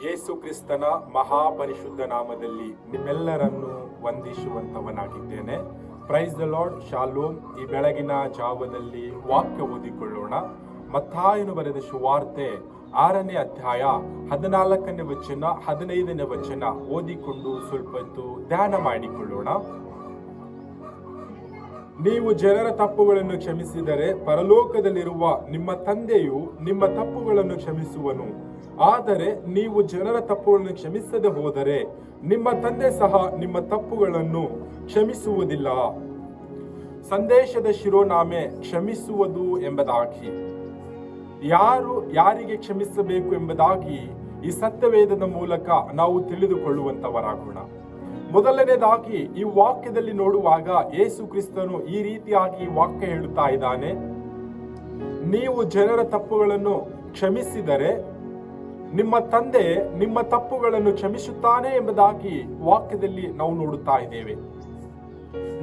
ಯೇಸು ಕ್ರಿಸ್ತನ ಮಹಾಪರಿಶುದ್ಧ ನಾಮದಲ್ಲಿ ನಿಮ್ಮೆಲ್ಲರನ್ನು ವಂದಿಸುವಂತವನಾಗಿದ್ದೇನೆ. Praise the lord. ಶಾಲೋಮ್. ಈ ಬೆಳಗಿನ ಜಾವದಲ್ಲಿ ವಾಕ್ಯ ಓದಿಕೊಳ್ಳೋಣ. ಮತ್ತಾಯನು ಬರೆದ ಸುವಾರ್ತೆ 6ನೇ ಅಧ್ಯಾಯ 14ನೇ ವಚನ 15ನೇ ವಚನ ಓದಿಕೊಂಡು ಸ್ವಲ್ಪ ಹೊತ್ತು ಧ್ಯಾನ ಮಾಡಿಕೊಳ್ಳೋಣ. ನೀವು ಜನರ ತಪ್ಪುಗಳನ್ನು ಕ್ಷಮಿಸಿದರೆ ಪರಲೋಕದಲ್ಲಿರುವ ನಿಮ್ಮ ತಂದೆಯು ನಿಮ್ಮ ತಪ್ಪುಗಳನ್ನು ಕ್ಷಮಿಸುವನು. ಆದರೆ ನೀವು ಜನರ ತಪ್ಪುಗಳನ್ನು ಕ್ಷಮಿಸದೆ ಹೋದರೆ ನಿಮ್ಮ ತಂದೆ ಸಹ ನಿಮ್ಮ ತಪ್ಪುಗಳನ್ನು ಕ್ಷಮಿಸುವುದಿಲ್ಲ. ಸಂದೇಶದ ಶಿರೋನಾಮೆ ಕ್ಷಮಿಸುವುದು ಎಂಬುದಾಗಿ, ಯಾರು ಯಾರಿಗೆ ಕ್ಷಮಿಸಬೇಕು ಎಂಬುದಾಗಿ ಈ ಸತ್ಯವೇದದ ಮೂಲಕ ನಾವು ತಿಳಿದುಕೊಳ್ಳುವಂತವರಾಗೋಣ. ಮೊದಲನೇದಾಗಿ ಈ ವಾಕ್ಯದಲ್ಲಿ ನೋಡುವಾಗ ಯೇಸು ಕ್ರಿಸ್ತನು ಈ ರೀತಿಯಾಗಿ ವಾಕ್ಯ ಹೇಳುತ್ತಾ ಇದ್ದಾನೆ, ನೀವು ಜನರ ತಪ್ಪುಗಳನ್ನು ಕ್ಷಮಿಸಿದರೆ ನಿಮ್ಮ ತಂದೆ ನಿಮ್ಮ ತಪ್ಪುಗಳನ್ನು ಕ್ಷಮಿಸುತ್ತಾನೆ ಎಂಬುದಾಗಿ ವಾಕ್ಯದಲ್ಲಿ ನಾವು ನೋಡುತ್ತಾ ಇದ್ದೇವೆ.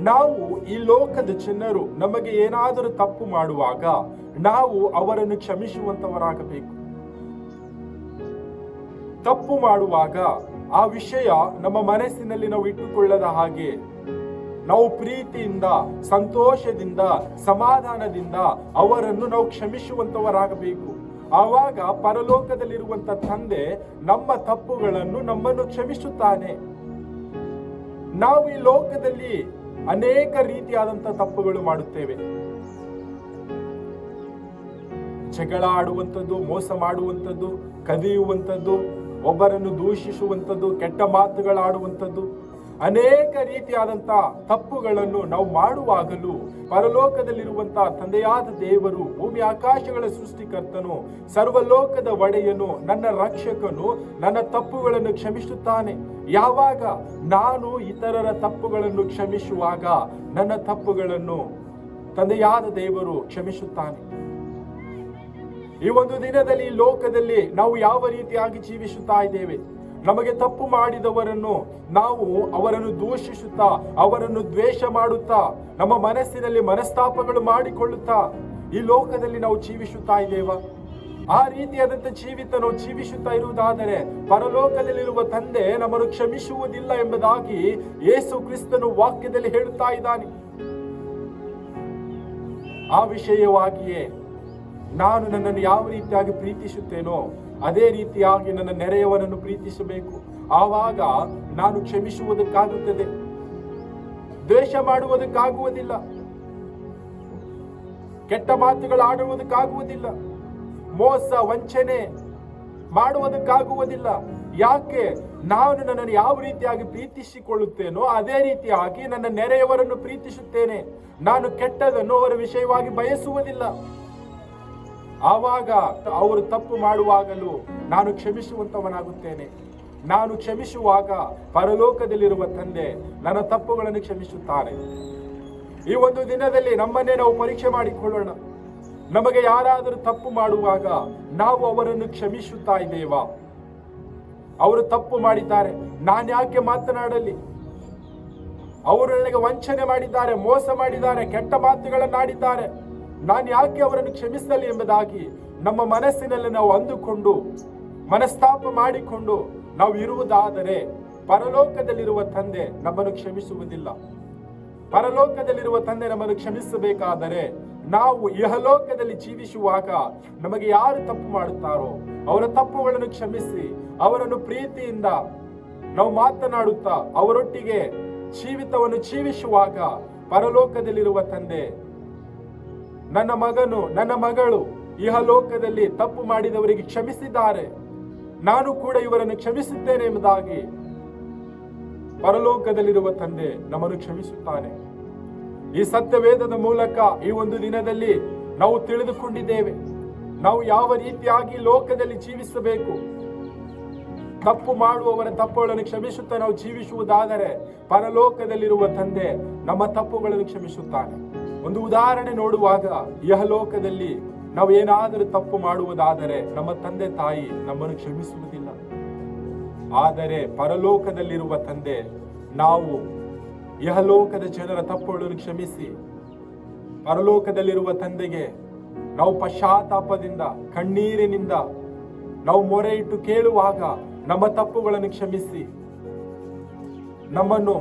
ನಾವು ಈ ಲೋಕದ ಜನರು ನಮಗೆ ಏನಾದರೂ ತಪ್ಪು ಮಾಡುವಾಗ ನಾವು ಅವರನ್ನು ಕ್ಷಮಿಸುವಂತವರಾಗಬೇಕು. ತಪ್ಪು ಮಾಡುವಾಗ ಆ ವಿಷಯ ನಮ್ಮ ಮನಸ್ಸಿನಲ್ಲಿ ನಾವು ಇಟ್ಟುಕೊಳ್ಳದ ಹಾಗೆ ನಾವು ಪ್ರೀತಿಯಿಂದ, ಸಂತೋಷದಿಂದ, ಸಮಾಧಾನದಿಂದ ಅವರನ್ನು ನಾವು ಕ್ಷಮಿಸುವಂತವರಾಗಬೇಕು. ಆವಾಗ ಪರಲೋಕದಲ್ಲಿರುವಂತ ತಂದೆ ನಮ್ಮ ತಪ್ಪುಗಳನ್ನು ನಮ್ಮನ್ನು ಕ್ಷಮಿಸುತ್ತಾನೆ. ನಾವು ಈ ಲೋಕದಲ್ಲಿ ಅನೇಕ ರೀತಿಯಾದಂತಹ ತಪ್ಪುಗಳು ಮಾಡುತ್ತೇವೆ. ಜಗಳ ಆಡುವಂಥದ್ದು, ಮೋಸ ಮಾಡುವಂಥದ್ದು, ಕದಿಯುವಂಥದ್ದು, ಒಬ್ಬರನ್ನು ದೂಷಿಸುವಂಥದ್ದು, ಕೆಟ್ಟ ಮಾತುಗಳಾಡುವಂಥದ್ದು, ಅನೇಕ ರೀತಿಯಾದಂತಹ ತಪ್ಪುಗಳನ್ನು ನಾವು ಮಾಡುವಾಗಲೂ ಪರಲೋಕದಲ್ಲಿರುವಂತಹ ತಂದೆಯಾದ ದೇವರು, ಭೂಮಿ ಆಕಾಶಗಳ ಸೃಷ್ಟಿಕರ್ತನು, ಸರ್ವಲೋಕದ ಒಡೆಯನು, ನನ್ನ ರಕ್ಷಕನು ನನ್ನ ತಪ್ಪುಗಳನ್ನು ಕ್ಷಮಿಸುತ್ತಾನೆ. ಯಾವಾಗ ನಾನು ಇತರರ ತಪ್ಪುಗಳನ್ನು ಕ್ಷಮಿಸುವಾಗ ನನ್ನ ತಪ್ಪುಗಳನ್ನು ತಂದೆಯಾದ ದೇವರು ಕ್ಷಮಿಸುತ್ತಾನೆ. ಈ ಒಂದು ದಿನದಲ್ಲಿ ಈ ಲೋಕದಲ್ಲಿ ನಾವು ಯಾವ ರೀತಿಯಾಗಿ ಜೀವಿಸುತ್ತಾ ಇದ್ದೇವೆ? ನಮಗೆ ತಪ್ಪು ಮಾಡಿದವರನ್ನು ನಾವು ಅವರನ್ನು ದೂಷಿಸುತ್ತಾ, ಅವರನ್ನು ದ್ವೇಷ ಮಾಡುತ್ತಾ, ನಮ್ಮ ಮನಸ್ಸಿನಲ್ಲಿ ಮನಸ್ತಾಪಗಳು ಮಾಡಿಕೊಳ್ಳುತ್ತಾ ಈ ಲೋಕದಲ್ಲಿ ನಾವು ಜೀವಿಸುತ್ತಾ ಇದ್ದೇವಾ? ಆ ರೀತಿಯಾದಂಥ ಜೀವಿತ ನಾವು ಜೀವಿಸುತ್ತಾ ಇರುವುದಾದರೆ ಪರಲೋಕದಲ್ಲಿರುವ ತಂದೆ ನಮ್ಮನ್ನು ಕ್ಷಮಿಸುವುದಿಲ್ಲ ಎಂಬುದಾಗಿ ಯೇಸು ಕ್ರಿಸ್ತನು ವಾಕ್ಯದಲ್ಲಿ ಹೇಳುತ್ತಾ ಇದ್ದಾನೆ. ಆ ವಿಷಯವಾಗಿಯೇ ನಾನು ನನ್ನನ್ನು ಯಾವ ರೀತಿಯಾಗಿ ಪ್ರೀತಿಸುತ್ತೇನೋ ಅದೇ ರೀತಿಯಾಗಿ ನನ್ನ ನೆರೆಯವನನ್ನು ಪ್ರೀತಿಸಬೇಕು. ಆವಾಗ ನಾನು ಕ್ಷಮಿಸುವುದಕ್ಕಾಗುತ್ತದೆ, ದ್ವೇಷ ಮಾಡುವುದಕ್ಕಾಗುವುದಿಲ್ಲ, ಕೆಟ್ಟ ಮಾತುಗಳು ಆಡುವುದಕ್ಕಾಗುವುದಿಲ್ಲ, ಮೋಸ ವಂಚನೆ ಮಾಡುವುದಕ್ಕಾಗುವುದಿಲ್ಲ. ಯಾಕೆ? ನಾನು ನನ್ನನ್ನು ಯಾವ ರೀತಿಯಾಗಿ ಪ್ರೀತಿಸಿಕೊಳ್ಳುತ್ತೇನೋ ಅದೇ ರೀತಿಯಾಗಿ ನನ್ನ ನೆರೆಯವರನ್ನು ಪ್ರೀತಿಸುತ್ತೇನೆ. ನಾನು ಕೆಟ್ಟದನ್ನು ಅವರ ವಿಷಯವಾಗಿ ಬಯಸುವುದಿಲ್ಲ. ಆವಾಗ ಅವರು ತಪ್ಪು ಮಾಡುವಾಗಲೂ ನಾನು ಕ್ಷಮಿಸುವಂತವನಾಗುತ್ತೇನೆ. ನಾನು ಕ್ಷಮಿಸುವಾಗ ಪರಲೋಕದಲ್ಲಿರುವ ತಂದೆ ನನ್ನ ತಪ್ಪುಗಳನ್ನು ಕ್ಷಮಿಸುತ್ತಾರೆ. ಈ ಒಂದು ದಿನದಲ್ಲಿ ನಮ್ಮನ್ನೇ ನಾವು ಪರೀಕ್ಷೆ ಮಾಡಿಕೊಳ್ಳೋಣ. ನಮಗೆ ಯಾರಾದರೂ ತಪ್ಪು ಮಾಡುವಾಗ ನಾವು ಅವರನ್ನು ಕ್ಷಮಿಸುತ್ತಾ ಇದ್ದೇವಾ? ಅವರು ತಪ್ಪು ಮಾಡಿದ್ದಾರೆ, ನಾನು ಯಾಕೆ ಮಾತನಾಡಲಿ? ಅವರು ನನಗೆ ವಂಚನೆ ಮಾಡಿದ್ದಾರೆ, ಮೋಸ ಮಾಡಿದ್ದಾರೆ, ಕೆಟ್ಟ ಮಾತುಗಳನ್ನಾಡಿದ್ದಾರೆ, ನಾನು ಯಾಕೆ ಅವರನ್ನು ಕ್ಷಮಿಸಲಿ ಎಂಬುದಾಗಿ ನಮ್ಮ ಮನಸ್ಸಿನಲ್ಲಿ ನಾವು ಅಂದುಕೊಂಡು ಮನಸ್ತಾಪ ಮಾಡಿಕೊಂಡು ನಾವು ಇರುವುದಾದರೆ ಪರಲೋಕದಲ್ಲಿರುವ ತಂದೆ ನಮ್ಮನ್ನು ಕ್ಷಮಿಸುವುದಿಲ್ಲ. ಪರಲೋಕದಲ್ಲಿರುವ ತಂದೆ ನಮ್ಮನ್ನು ಕ್ಷಮಿಸಬೇಕಾದರೆ ನಾವು ಇಹಲೋಕದಲ್ಲಿ ಜೀವಿಸುವಾಗ ನಮಗೆ ಯಾರು ತಪ್ಪು ಮಾಡುತ್ತಾರೋ ಅವರ ತಪ್ಪುಗಳನ್ನು ಕ್ಷಮಿಸಿ ಅವರನ್ನು ಪ್ರೀತಿಯಿಂದ ನಾವು ಮಾತನಾಡುತ್ತಾ ಅವರೊಟ್ಟಿಗೆ ಜೀವಿತವನ್ನು ಜೀವಿಸುವಾಗ ಪರಲೋಕದಲ್ಲಿರುವ ತಂದೆ ನನ್ನ ಮಗನು, ನನ್ನ ಮಗಳು ಇಹಲೋಕದಲ್ಲಿ ತಪ್ಪು ಮಾಡಿದವರಿಗೆ ಕ್ಷಮಿಸಿದ್ದಾರೆ, ನಾನು ಕೂಡ ಇವರನ್ನು ಕ್ಷಮಿಸುತ್ತೇನೆ ಎಂಬುದಾಗಿ ಪರಲೋಕದಲ್ಲಿರುವ ತಂದೆ ನಮ್ಮನ್ನು ಕ್ಷಮಿಸುತ್ತಾನೆ. ಈ ಸತ್ಯವೇದದ ಮೂಲಕ ಈ ಒಂದು ದಿನದಲ್ಲಿ ನಾವು ತಿಳಿದುಕೊಂಡಿದ್ದೇವೆ ನಾವು ಯಾವ ರೀತಿಯಾಗಿ ಲೋಕದಲ್ಲಿ ಜೀವಿಸಬೇಕು. ತಪ್ಪು ಮಾಡುವವರ ತಪ್ಪುಗಳನ್ನು ಕ್ಷಮಿಸುತ್ತಾ ನಾವು ಜೀವಿಸುವುದಾದರೆ ಪರಲೋಕದಲ್ಲಿರುವ ತಂದೆ ನಮ್ಮ ತಪ್ಪುಗಳನ್ನು ಕ್ಷಮಿಸುತ್ತಾನೆ. ಒಂದು ಉದಾಹರಣೆ ನೋಡುವಾಗ, ಇಹಲೋಕದಲ್ಲಿ ನಾವು ಏನಾದರೂ ತಪ್ಪು ಮಾಡುವುದಾದರೆ ನಮ್ಮ ತಂದೆ ತಾಯಿ ನಮ್ಮನ್ನು ಕ್ಷಮಿಸುವುದಿಲ್ಲ. ಆದರೆ ಪರಲೋಕದಲ್ಲಿರುವ ತಂದೆ ನಾವು ಇಹಲೋಕದ ಜನರ ತಪ್ಪುಗಳನ್ನು ಕ್ಷಮಿಸಿ ಪರಲೋಕದಲ್ಲಿರುವ ತಂದೆಗೆ ನಾವು ಪಶ್ಚಾತ್ತಾಪದಿಂದ, ಕಣ್ಣೀರಿನಿಂದ ನಾವು ಮೊರೆ ಇಟ್ಟು ಕೇಳುವಾಗ ನಮ್ಮ ತಪ್ಪುಗಳನ್ನು ಕ್ಷಮಿಸಿ ನಮ್ಮನ್ನು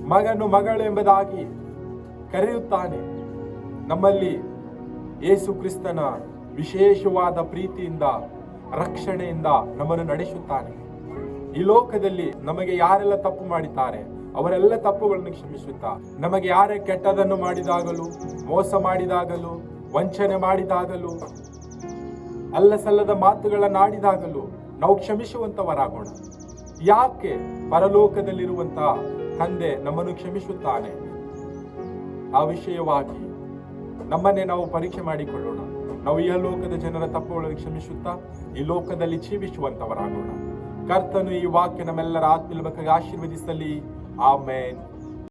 ಮಗನು ಮಗಳು ಎಂಬುದಾಗಿ ಕರೆಯುತ್ತಾನೆ. ನಮ್ಮಲ್ಲಿ ಯೇಸು ಕ್ರಿಸ್ತನ ವಿಶೇಷವಾದ ಪ್ರೀತಿಯಿಂದ ರಕ್ಷಣೆಯಿಂದ ನಮ್ಮನ್ನು ನಡೆಸುತ್ತಾನೆ. ಈ ಲೋಕದಲ್ಲಿ ನಮಗೆ ಯಾರೆಲ್ಲ ತಪ್ಪು ಮಾಡಿದ್ದಾರೆ ಅವರೆಲ್ಲ ತಪ್ಪುಗಳನ್ನು ಕ್ಷಮಿಸುತ್ತಾ, ನಮಗೆ ಯಾರೇ ಕೆಟ್ಟದನ್ನು ಮಾಡಿದಾಗಲೂ, ಮೋಸ ಮಾಡಿದಾಗಲೂ, ವಂಚನೆ ಮಾಡಿದಾಗಲೂ, ಅಲ್ಲಸಲ್ಲದ ಮಾತುಗಳನ್ನಾಡಿದಾಗಲೂ ನಾವು ಕ್ಷಮಿಸುವಂತವರಾಗೋಣ. ಯಾಕೆ? ಪರಲೋಕದಲ್ಲಿರುವಂತಹ ತಂದೆ ನಮ್ಮನ್ನು ಕ್ಷಮಿಸುತ್ತಾನೆ. ಆ ವಿಷಯವಾಗಿ ನಮ್ಮನ್ನೇ ನಾವು ಪರೀಕ್ಷೆ ಮಾಡಿಕೊಳ್ಳೋಣ. ನಾವು ಈ ಲೋಕದ ಜನರ ತಪ್ಪುಗಳನ್ನು ಕ್ಷಮಿಸುತ್ತಾ ಈ ಲೋಕದಲ್ಲಿ ಜೀವಿಸುವಂತವರಾಗೋಣ. ಕರ್ತನು ಈ ವಾಕ್ಯ ನಮ್ಮೆಲ್ಲರ ಆತ್ಮೀಯ ಆಶೀರ್ವದಿಸಲಿ. ಆಮೇನ್.